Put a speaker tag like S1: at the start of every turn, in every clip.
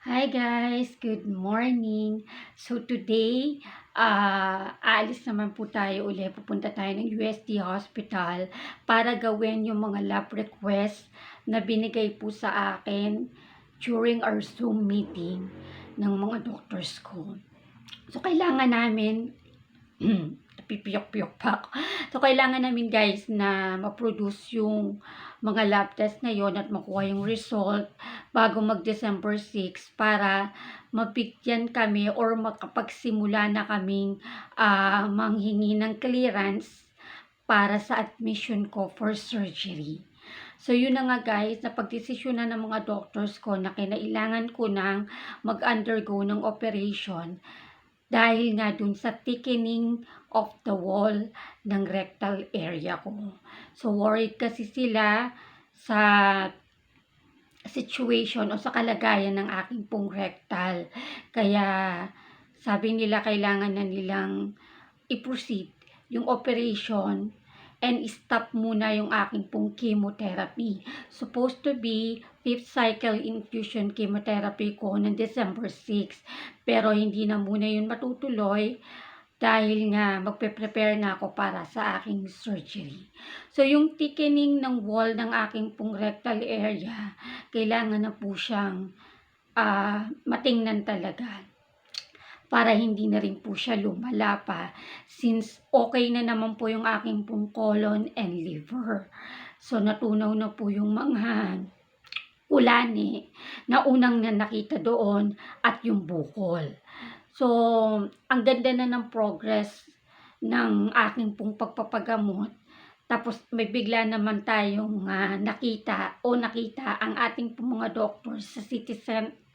S1: Hi guys, good morning. So today, aalis naman po tayo ulit. Pupunta tayo ng UST Hospital para gawin yung mga lab request na binigay po sa akin during our Zoom meeting ng mga doctors ko. So kailangan namin napipiyok-piyok pa ako. So, kailangan namin guys na ma-produce yung mga lab test na yon at makuha yung result bago mag-December 6 para mabigyan kami or makapagsimula na kaming manghingi ng clearance para sa admission ko for surgery. So, yun na nga guys, napagdesisyon na ng mga doctors ko na kinailangan ko nang mag-undergo ng operation dahil nga dun sa thickening of the wall ng rectal area ko. So, worried kasi sila sa situation o sa kalagayan ng aking pong rectal. Kaya, sabi nila kailangan na nilang i-proceed yung operation and stop muna yung aking pong chemotherapy. Supposed to be 5th cycle infusion chemotherapy ko ng December 6. Pero hindi na muna yun matutuloy dahil nga magpe-prepare na ako para sa aking surgery. So yung thickening ng wall ng aking pong rectal area, kailangan na po siyang matingnan talaga para hindi na rin po siya lumala pa since okay na naman po yung aking pong colon and liver. So natunaw na po yung mga ulani na unang na nakita doon at yung bukol. So ang ganda na ng progress ng aking pong pagpapagamot. Tapos may bigla naman tayong nakita ang ating pong mga doctors sa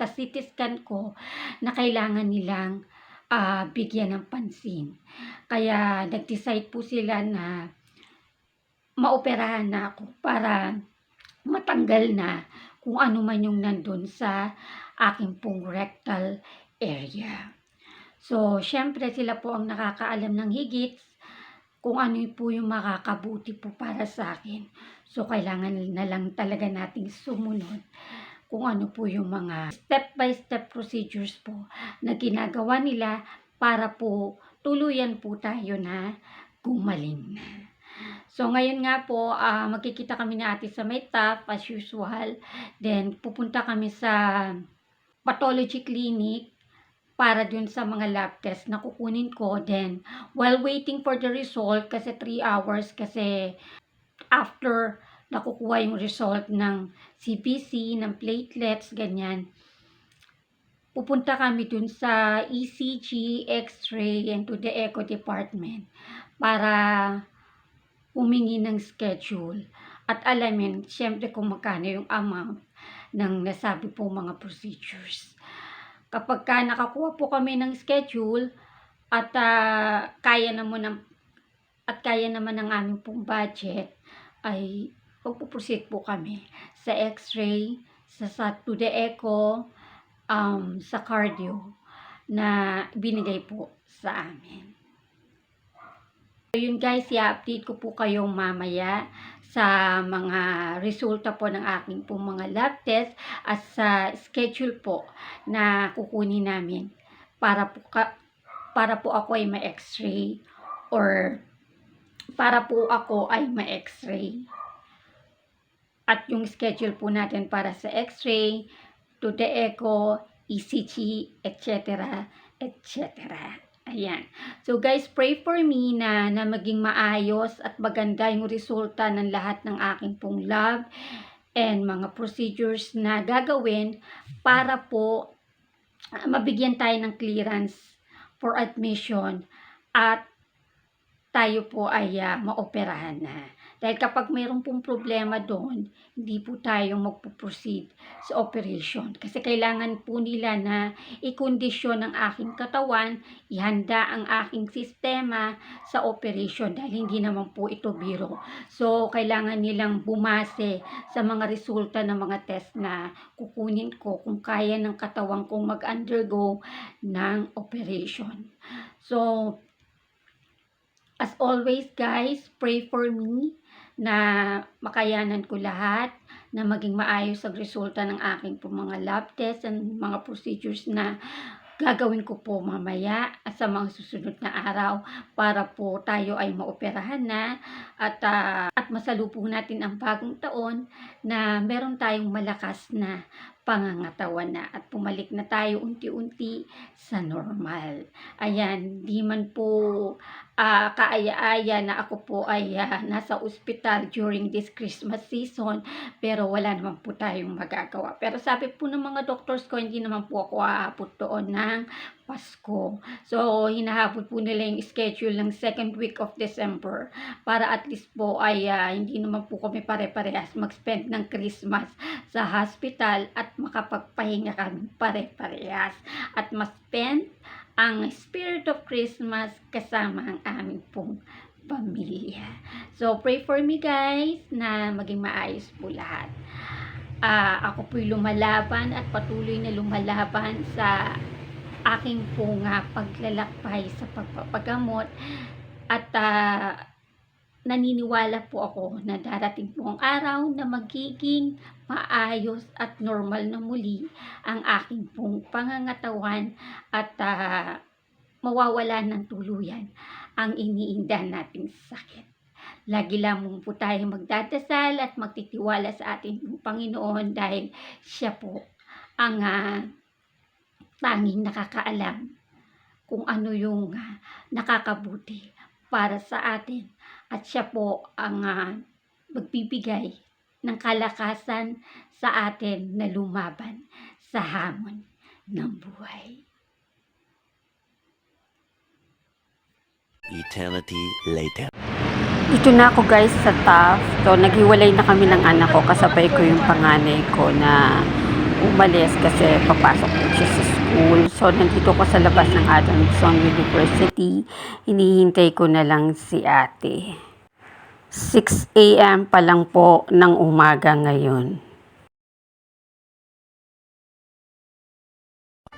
S1: CT scan ko na kailangan nilang bigyan ng pansin. Kaya nag-decide po sila na maoperahan na ako para matanggal na kung ano man yung nandun sa aking pong rectal area. So, syempre sila po ang nakakaalam ng higit kung ano po yung makakabuti po para sa akin. So, kailangan na lang talaga nating sumunod kung ano po yung mga step-by-step procedures po na ginagawa nila para po tuluyan po tayo na gumaling na. So, ngayon nga po, magkikita kami ni ate sa may TAF as usual. Then, pupunta kami sa pathology clinic para dun sa mga lab test na kukunin ko. Then, while waiting for the result, kasi 3 hours, kasi after nakukuha yung result ng CBC, ng platelets, ganyan, pupunta kami dun sa ECG, X-ray, and to the echo department para humingi ng schedule at alamin, syempre kung magkano yung amount ng nasabi pong mga procedures. Kapag nakakuha po kami ng schedule at kaya naman ng aming pong budget, ay magpuproceed po kami sa X-ray, sa to the echo, sa cardio na binigay po sa amin. So yun guys, i-update ko po kayong mamaya sa mga resulta po ng aking po mga lab test at sa schedule po na kukunin namin para po ako ay ma-x-ray or para po ako ay ma-x-ray. At yung schedule po natin para sa x-ray, to the echo, ECG, etc. etc. Ayan. So guys, pray for me na maging maayos at maganda yung resulta ng lahat ng aking pong lab and mga procedures na gagawin para po mabigyan tayo ng clearance for admission at tayo po ay maoperahan na. Dahil kapag mayroon pong problema doon, hindi po tayo magpo-proceed sa operation. Kasi kailangan po nila na i-kondisyon ang aking katawan, ihanda ang aking sistema sa operation dahil hindi naman po ito biro. So, kailangan nilang bumase sa mga resulta ng mga test na kukunin ko kung kaya ng katawan kong mag-undergo ng operation. So, as always guys, pray for me na makayanan ko lahat, na maging maayos ang resulta ng aking po mga lab test and mga procedures na gagawin ko po mamaya at sa mga susunod na araw para po tayo ay maoperahan na at masalubong natin ang bagong taon na meron tayong malakas na pangangatawan na at pumalik na tayo unti-unti sa normal. Ayan, di man po kaaya-aya na ako po ay nasa ospital during this Christmas season, pero wala naman po tayong magagawa. Pero sabi po ng mga doctors ko, hindi naman po ako aabot doon ng Pasko. So, hinahabol po nila yung schedule ng second week of December para at least po ay hindi naman po kami pare-parehas mag-spend ng Christmas sa hospital at makapagpahinga kami pare-parehas at ma-spend ang spirit of Christmas kasama ang aming pong pamilya. So, pray for me guys na maging maayos po lahat. Ako po'y lumalaban at patuloy na lumalaban sa aking pong paglalakbay sa pagpapagamot at naniniwala po ako na darating po ang araw na magiging maayos at normal na muli ang aking pong pangangatawan at mawawala ng tuluyan ang iniinda nating sakit. Lagi lamang po tayo magdadasal at magtitiwala sa ating Panginoon dahil siya po ang tanging nakakaalam kung ano yung nakakabuti para sa atin. At siya po ang magbibigay ng kalakasan sa atin na lumaban sa hamon ng buhay.
S2: Eternity later.
S3: Dito na ako guys sa TAF. So, naghiwalay na kami ng anak ko. Kasabay ko yung panganay ko na umalis kasi papasok po siya sa school. So, nandito ko sa labas ng Adamson University. Hinihintay ko na lang si ate. 6 a.m. pa lang po ng umaga ngayon.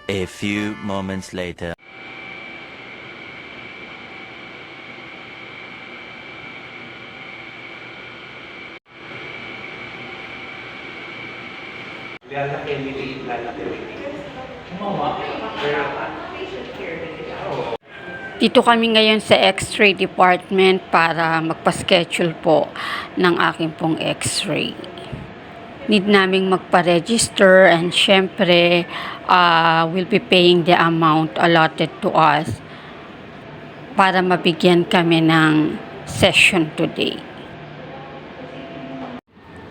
S2: A few moments later.
S3: Dito kami ngayon sa X-ray department para magpa-schedule po ng aking pong X-ray. Need naming magpa-register and syempre we'll be paying the amount allotted to us para mabigyan kami ng session today.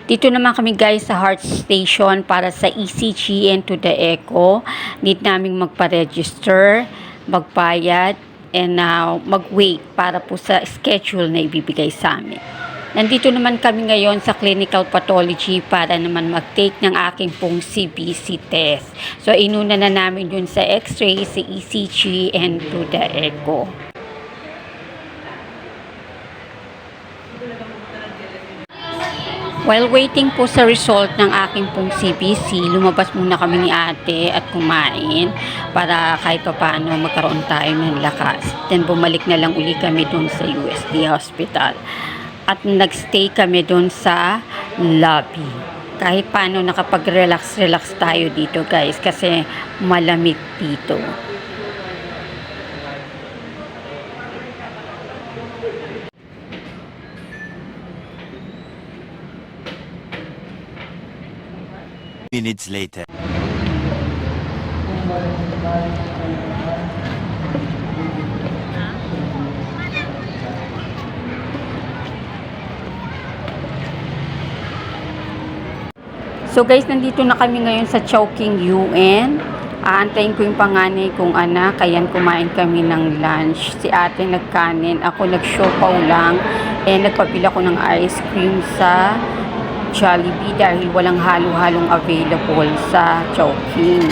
S3: Dito naman kami guys sa heart station para sa ECG and to the echo. Need naming magpa-register, magbayad, and mag-wait para po sa schedule na ibibigay sa amin. Nandito naman kami ngayon sa clinical pathology para naman mag-take ng aking pong CBC test. So, inuna na namin dun sa x-ray, sa ECG, and to the echo. While waiting po sa result ng aking pong CBC, lumabas muna kami ni ate at kumain para kahit pa paano magkaroon tayo ng lakas. Then bumalik na lang uli kami dun sa UST Hospital. At nagstay kami dun sa lobby. Kahit paano nakapag-relax tayo dito guys kasi malamig dito.
S2: Minutes later.
S3: So guys, nandito na kami ngayon sa Chowking UN. Aantayin ko yung panganay kong anak, kaya kumain kami ng lunch. Si ate nagkanin, ako nag-siopaw lang, nagpapila ko ng ice cream sa Jollibee dahil walang halo-halong available sa Chowking.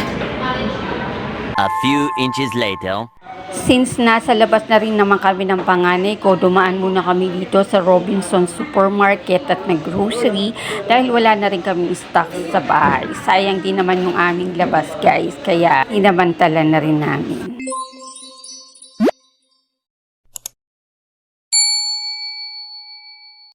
S2: A few inches later.
S3: Since nasa labas na rin naman kami ng panganay ko, dumaan muna kami dito sa Robinson Supermarket at nag-grocery dahil wala na rin kami stock sa bahay. Sayang din naman yung aming labas guys, kaya inamantala na rin namin.